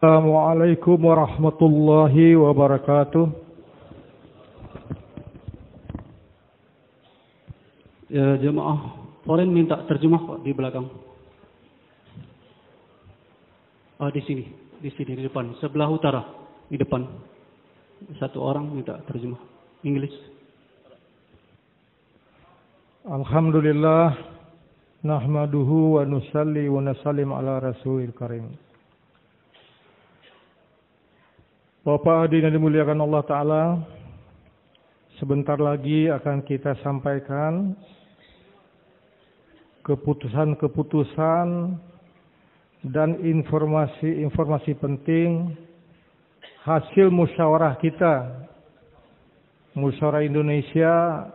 Assalamualaikum warahmatullahi wabarakatuh. Ya, jemaah, tolong minta terjemah Pak di belakang. Di sini di depan, sebelah utara, di depan. Satu orang minta terjemah Inggris. Alhamdulillah, nahmaduhu wa nusalli wa nasallim ala rasulil karim. Bapak hadirin yang dimuliakan Allah Ta'ala, sebentar lagi akan kita sampaikan keputusan-keputusan dan informasi penting hasil musyawarah kita, Musyawarah Indonesia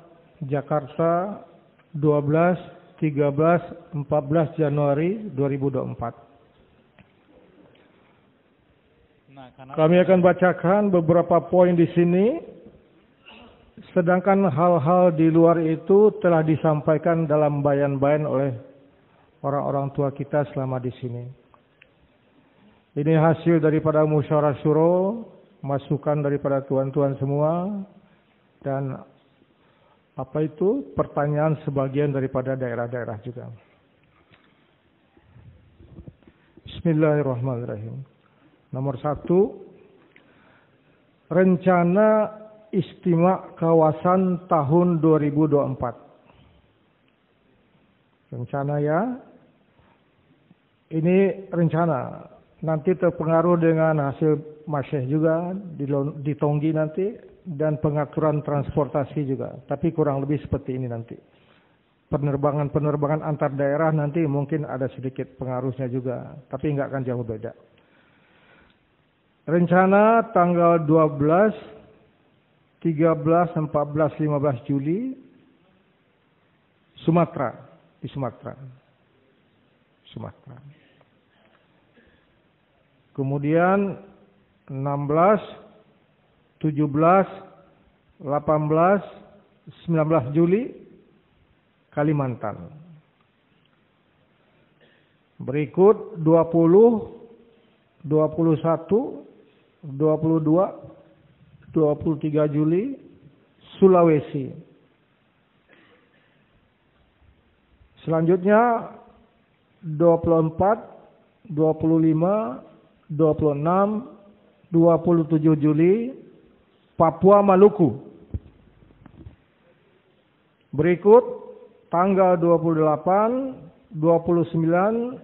Jakarta 12, 13, 14 Januari 2024. Kami akan bacakan beberapa poin di sini, sedangkan hal-hal di luar itu telah disampaikan dalam bayan-bayan oleh orang-orang tua kita selama di sini. Ini hasil daripada musyawarah syuro, masukan daripada tuan-tuan semua, dan pertanyaan sebagian daripada daerah-daerah juga. Bismillahirrahmanirrahim. Nomor 1, rencana istimewa kawasan tahun 2024. Rencana ya, ini rencana. Nanti terpengaruh dengan hasil masyih juga, ditonggi nanti, dan pengaturan transportasi juga. Tapi kurang lebih seperti ini nanti. Penerbangan antar daerah nanti mungkin ada sedikit pengaruhnya juga, tapi nggak akan jauh beda. Rencana tanggal 12, 13, 14, 15 Juli, di Sumatera. Kemudian 16, 17, 18, 19 Juli, Kalimantan. Berikut 20, 21, 22, 23 Juli, Sulawesi. Selanjutnya 24, 25, 26, 27 Juli, Papua Maluku. Berikut tanggal 28, 29,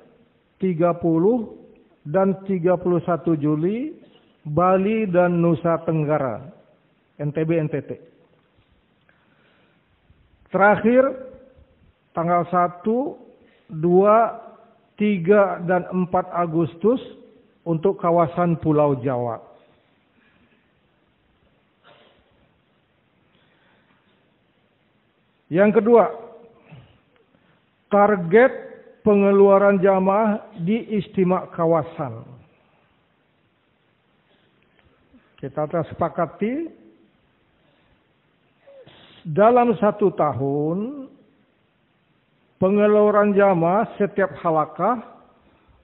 30, dan 31 Juli, Bali dan Nusa Tenggara, NTB, NTT. Terakhir, tanggal 1, 2, 3, dan 4 Agustus untuk kawasan Pulau Jawa. Yang kedua, target pengeluaran jamaah di istimewa kawasan. Kita telah sepakati dalam 1 tahun pengeluaran jamaah setiap halakah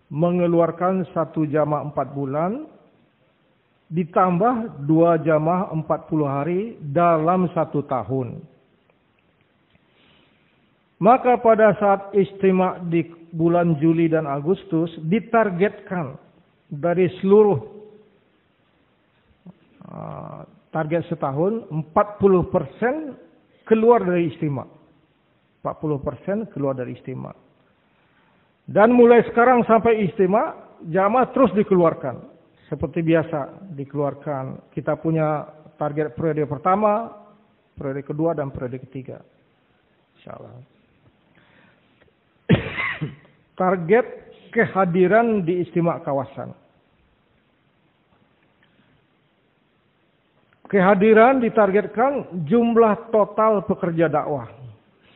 mengeluarkan 1 jamaah 4 bulan ditambah 2 jamaah 40 hari dalam 1 tahun. Maka pada saat istimewa di bulan Juli dan Agustus ditargetkan dari seluruh target setahun 40% keluar dari istimewa. 40% keluar dari istimewa. Dan mulai sekarang sampai istimewa, jamaah terus dikeluarkan. Seperti biasa dikeluarkan. Kita punya target periode pertama, periode kedua, dan periode ketiga. Insyaallah. Target kehadiran di istimewa kawasan. Kehadiran ditargetkan jumlah total pekerja dakwah.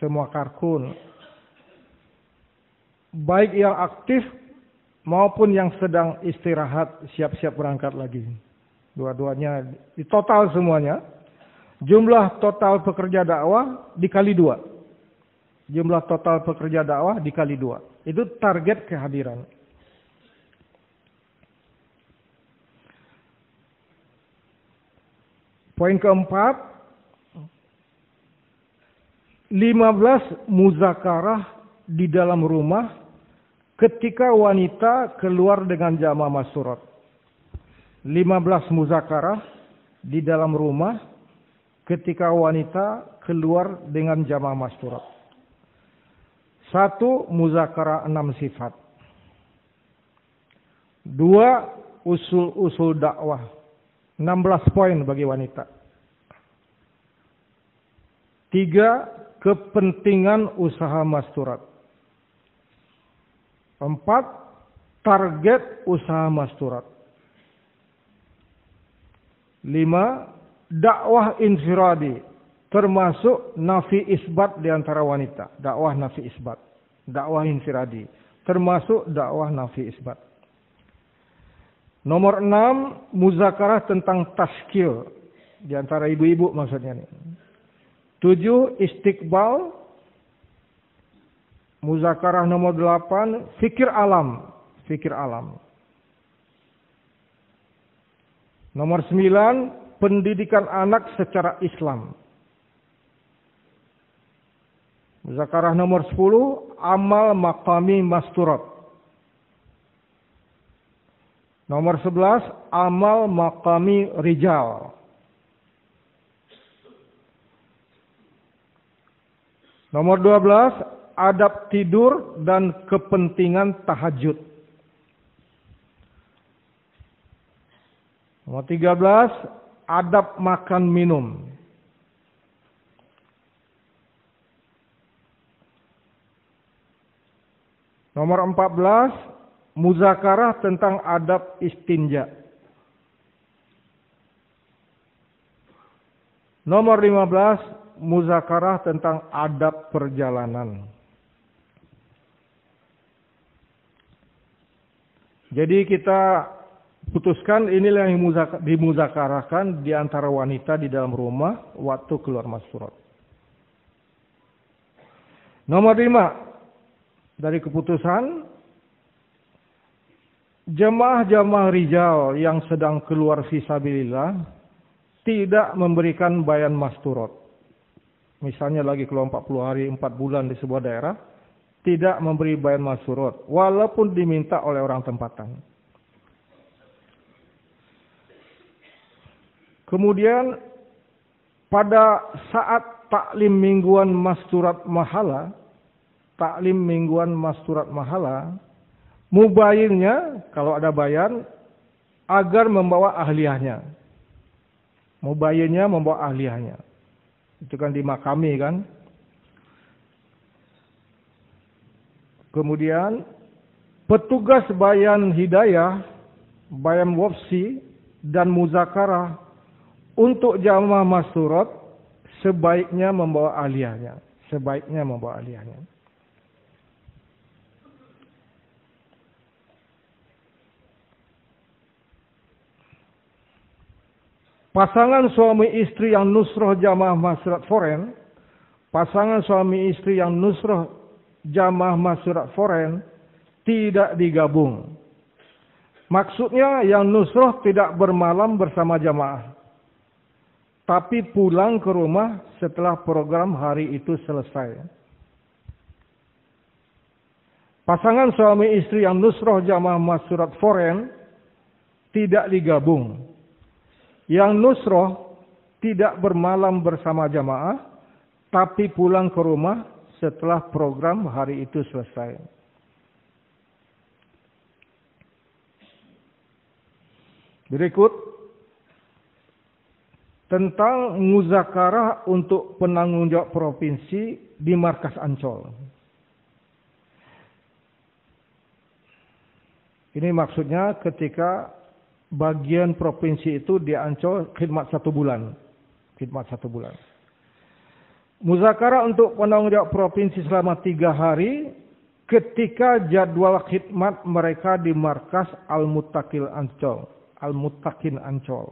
Semua karkun. Baik yang aktif maupun yang sedang istirahat siap-siap berangkat lagi. Dua-duanya di total semuanya. Jumlah total pekerja dakwah dikali 2. Jumlah total pekerja dakwah dikali 2. Itu target kehadiran. Poin keempat, 15 muzakarah di dalam rumah ketika wanita keluar dengan jamaah masyurat. 15 muzakarah di dalam rumah ketika wanita keluar dengan jamaah masyurat. 1. Muzakarah 6 sifat. 2. Usul-usul dakwah. 16 poin bagi wanita. 3. Kepentingan usaha masyurat. 4. Target usaha masyurat. 5. Dakwah infiradi, termasuk nafi isbat di antara wanita. Dakwah nafi isbat. Dakwah infiradi, termasuk dakwah nafi isbat. Nomor 6, muzakarah tentang tazkir di antara ibu-ibu maksudnya nih. 7, istiqbal. Muzakarah nomor 8, fikir alam. Fikir alam. Nomor 9, pendidikan anak secara Islam. Muzakarah nomor 10, amal maqami masturat. Nomor 11, amal maqami rijal. Nomor 12, adab tidur dan kepentingan tahajud. Nomor 13, adab makan minum. Nomor 14, muzakarah tentang adab istinja. Nomor 15, muzakarah tentang adab perjalanan. Jadi kita putuskan inilah yang dimuzakarahkan di antara wanita di dalam rumah waktu keluar masyurat. Nomor 5 dari keputusan, jemaah-jemaah rijal yang sedang keluar fisabilillah tidak memberikan bayan masturat. Misalnya lagi keluar 40 hari, 4 bulan di sebuah daerah, tidak memberi bayan masturat, walaupun diminta oleh orang tempatan. Kemudian pada saat taklim mingguan masturat mahala, mubayinnya kalau ada bayan agar membawa ahliahnya. Mubayinnya membawa ahliahnya. Itu kan dimakami kan. Kemudian petugas bayan hidayah, bayan wafsi dan muzakarah untuk jamaah masyurat sebaiknya membawa ahliahnya. Pasangan suami istri yang nusroh jamaah masyurat foren, tidak digabung. Maksudnya yang nusroh tidak bermalam bersama jamaah, tapi pulang ke rumah setelah program hari itu selesai. Pasangan suami istri yang nusroh jamaah masyurat foren tidak digabung. Yang nusroh tidak bermalam bersama jamaah, tapi pulang ke rumah setelah program hari itu selesai. Berikut tentang muzakarah untuk penanggung jawab provinsi di markas Ancol. Ini maksudnya ketika bagian provinsi itu di Ancol khidmat 1 bulan. Muzakarah untuk penanggung jawab provinsi selama 3 hari ketika jadwal khidmat mereka di markas Al-Muttaqin Ancol.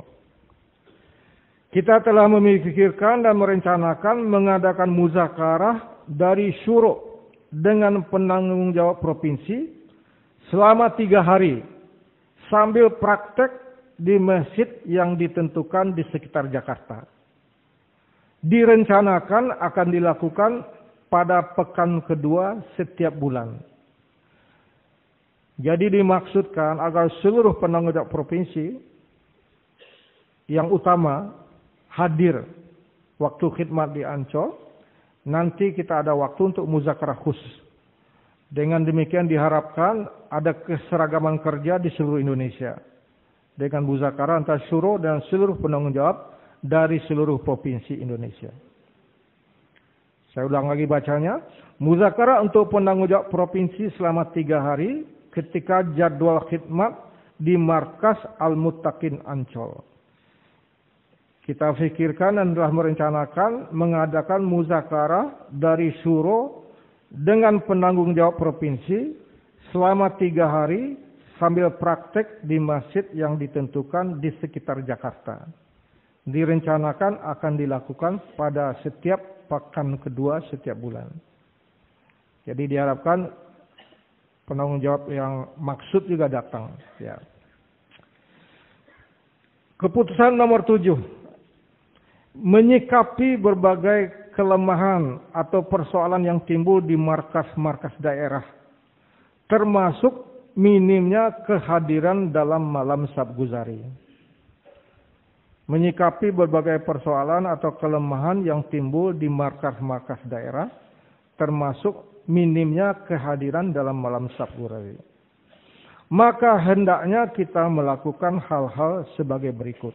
Kita telah memikirkan dan merencanakan mengadakan muzakarah dari syuruk dengan penanggung jawab provinsi selama 3 hari. Sambil praktek di masjid yang ditentukan di sekitar Jakarta. Direncanakan akan dilakukan pada pekan kedua setiap bulan. Jadi dimaksudkan agar seluruh penanggung jawab provinsi yang utama hadir waktu khidmat di Ancol. Nanti kita ada waktu untuk muzakarah khusus. Dengan demikian diharapkan ada keseragaman kerja di seluruh Indonesia. Dengan muzakarah antara syuro dan seluruh penanggung jawab dari seluruh provinsi Indonesia. Saya ulang lagi bacanya. Muzakarah untuk penanggung jawab provinsi selama 3 hari ketika jadwal khidmat di Markas Al-Muttaqin Ancol. Kita fikirkan dan telah merencanakan mengadakan muzakarah dari syuro dengan penanggung jawab provinsi selama 3 hari sambil praktek di masjid yang ditentukan di sekitar Jakarta. Direncanakan akan dilakukan pada setiap pekan kedua setiap bulan. Jadi diharapkan penanggung jawab yang maksud juga datang. Ya. Keputusan nomor 7. Menyikapi berbagai kelemahan atau persoalan yang timbul di markas-markas daerah, termasuk minimnya kehadiran dalam malam Sabguzari. Menyikapi berbagai persoalan atau kelemahan yang timbul di markas-markas daerah, termasuk minimnya kehadiran dalam malam Sabguzari. Maka hendaknya kita melakukan hal-hal sebagai berikut.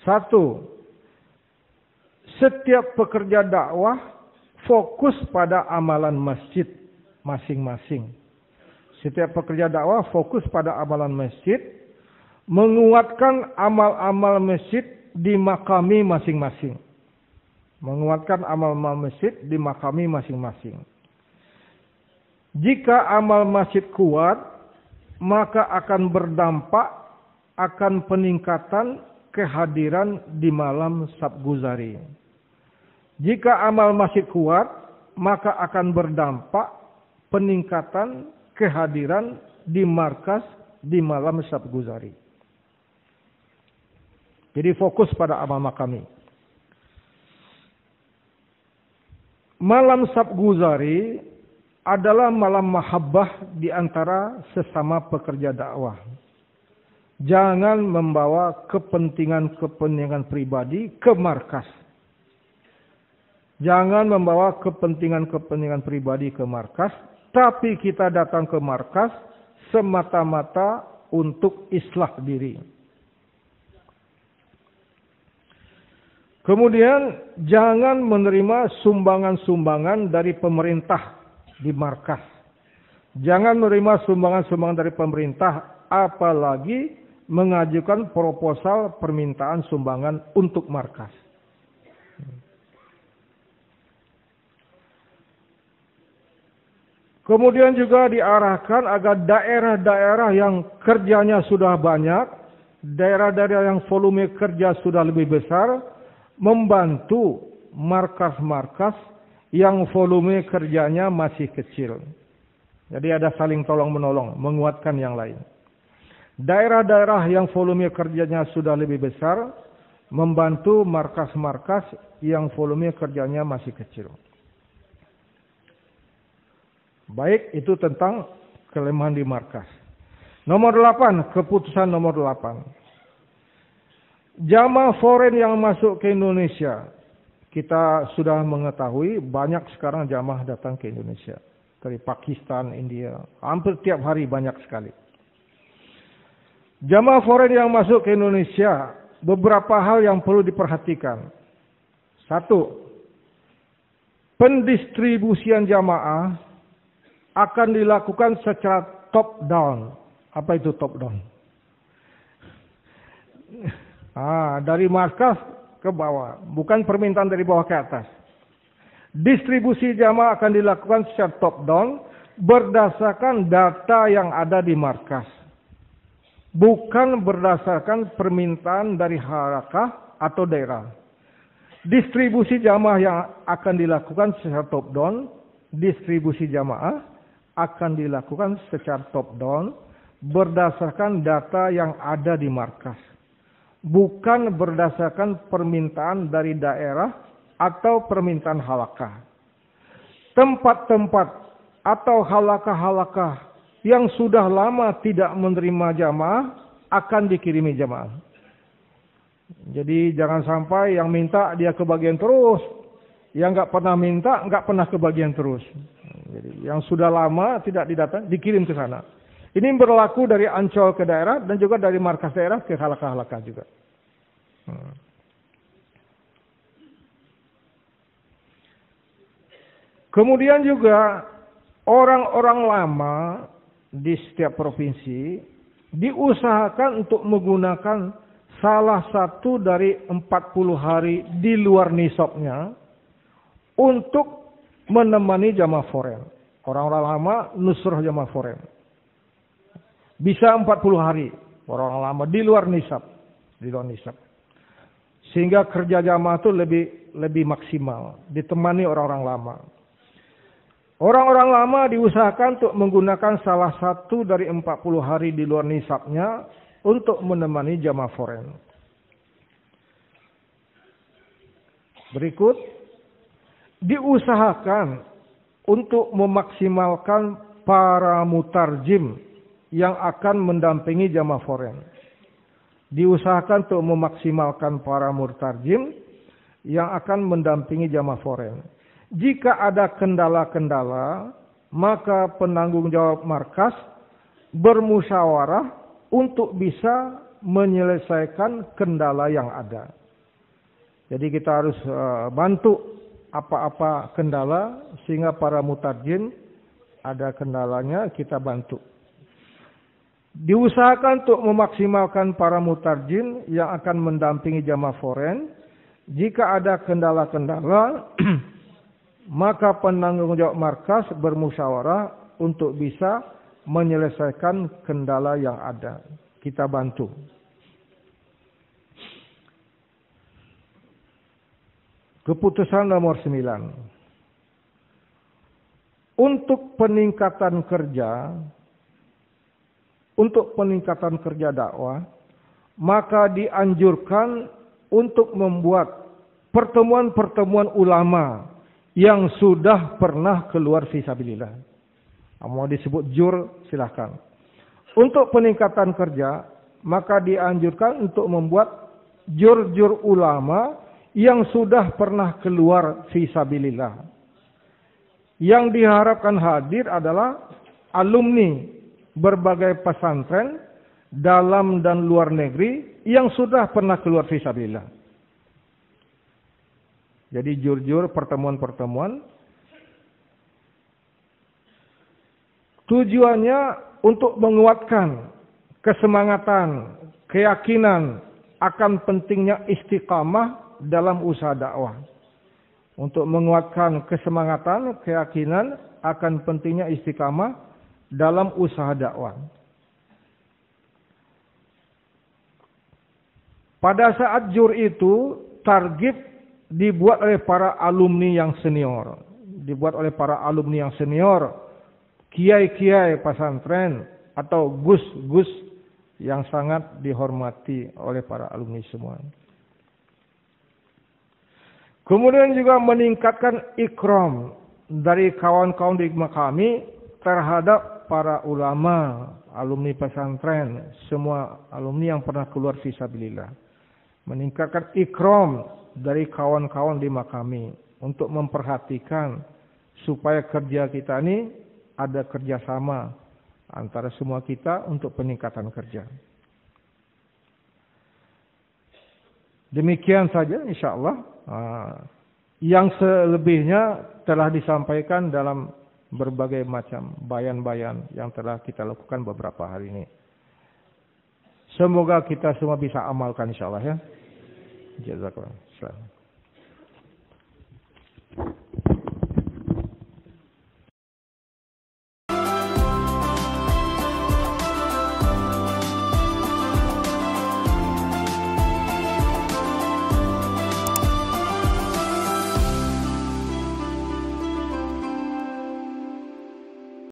1. Setiap pekerja dakwah fokus pada amalan masjid masing-masing. Setiap pekerja dakwah fokus pada amalan masjid, menguatkan amal-amal masjid di makami masing-masing. Menguatkan amal-amal masjid di makami masing-masing. Jika amal masjid kuat, maka akan berdampak akan peningkatan kehadiran di malam Sabguzari. Jika amal masjid kuat, maka akan berdampak peningkatan kehadiran di markas di malam Sabguzari. Jadi fokus pada amal makami. Malam Sabguzari adalah malam mahabbah di antara sesama pekerja dakwah. Jangan membawa kepentingan-kepentingan pribadi ke markas. Jangan membawa kepentingan-kepentingan pribadi ke markas, tapi kita datang ke markas semata-mata untuk islah diri. Kemudian jangan menerima sumbangan-sumbangan dari pemerintah di markas. Jangan menerima sumbangan-sumbangan dari pemerintah, apalagi mengajukan proposal permintaan sumbangan untuk markas. Kemudian juga diarahkan agar daerah-daerah yang kerjanya sudah banyak, daerah-daerah yang volume kerja sudah lebih besar, membantu markas-markas yang volume kerjanya masih kecil. Jadi ada saling tolong-menolong, menguatkan yang lain. Daerah-daerah yang volume kerjanya sudah lebih besar, membantu markas-markas yang volume kerjanya masih kecil. Baik, itu tentang kelemahan di markas. Nomor 8, keputusan nomor 8. Jamaah foreign yang masuk ke Indonesia. Kita sudah mengetahui banyak sekarang jamaah datang ke Indonesia. Dari Pakistan, India. Hampir tiap hari banyak sekali. Jamaah foreign yang masuk ke Indonesia, beberapa hal yang perlu diperhatikan. 1. Pendistribusian jamaah akan dilakukan secara top down. Apa itu top down? Dari markas ke bawah, bukan permintaan dari bawah ke atas. Distribusi jamaah akan dilakukan secara top down berdasarkan data yang ada di markas. Bukan berdasarkan permintaan dari harakah atau daerah. Distribusi jamaah yang akan dilakukan secara top down, distribusi jamaah akan dilakukan secara top down berdasarkan data yang ada di markas. Bukan berdasarkan permintaan dari daerah atau permintaan halakah. Tempat-tempat atau halakah-halakah yang sudah lama tidak menerima jamaah akan dikirimi jamaah. Jadi jangan sampai yang minta dia kebagian terus, yang nggak pernah minta nggak pernah kebagian terus. Jadi yang sudah lama tidak didatang dikirim ke sana. Ini berlaku dari Ancol ke daerah dan juga dari markas daerah ke halakah-halakah juga. Kemudian juga orang-orang lama di setiap provinsi diusahakan untuk menggunakan salah satu dari 40 hari di luar nisabnya untuk menemani jamaah foren. Orang-orang lama nusrah jamaah foren. Bisa 40 hari orang-orang lama di luar nisab. Sehingga kerja jamaah itu lebih maksimal. Ditemani orang-orang lama. Orang-orang lama diusahakan untuk menggunakan salah satu dari 40 hari di luar nisabnya untuk menemani jamaah foren. Berikut, diusahakan untuk memaksimalkan para mutarjim yang akan mendampingi jamaah foren. Diusahakan untuk memaksimalkan para mutarjim yang akan mendampingi jamaah foren. Jika ada kendala-kendala, maka penanggung jawab markas bermusyawarah untuk bisa menyelesaikan kendala yang ada. Jadi kita harus bantu apa-apa kendala sehingga para mutarjim ada kendalanya kita bantu. Diusahakan untuk memaksimalkan para mutarjim yang akan mendampingi jamaah foren. Jika ada kendala-kendala, maka penanggung jawab markas bermusyawarah untuk bisa menyelesaikan kendala yang ada. Kita bantu. Keputusan nomor 9. Untuk peningkatan kerja dakwah, maka dianjurkan untuk membuat pertemuan-pertemuan ulama yang sudah pernah keluar fisabilillah. Mau disebut jur, silahkan. Untuk peningkatan kerja, maka dianjurkan untuk membuat jur-jur ulama yang sudah pernah keluar fisabilillah. Yang diharapkan hadir adalah alumni berbagai pesantren dalam dan luar negeri yang sudah pernah keluar fisabilillah. Jadi jur-jur pertemuan-pertemuan tujuannya untuk menguatkan kesemangatan, keyakinan akan pentingnya istiqamah dalam usaha dakwah. Untuk menguatkan kesemangatan, keyakinan akan pentingnya istiqamah dalam usaha dakwah. Pada saat jur itu, target dibuat oleh para alumni yang senior. Kiai-kiai pesantren atau gus-gus yang sangat dihormati oleh para alumni semua. Kemudian juga meningkatkan ikram dari kawan-kawan di kami terhadap para ulama, alumni pesantren, semua alumni yang pernah keluar fisabilillah. Meningkatkan ikram dari kawan-kawan di makami untuk memperhatikan supaya kerja kita ini ada kerjasama antara semua kita untuk peningkatan kerja. Demikian saja insyaallah. Yang selebihnya telah disampaikan dalam berbagai macam bayan-bayan yang telah kita lakukan beberapa hari ini. Semoga kita semua bisa amalkan insyaallah ya. Jazakallah.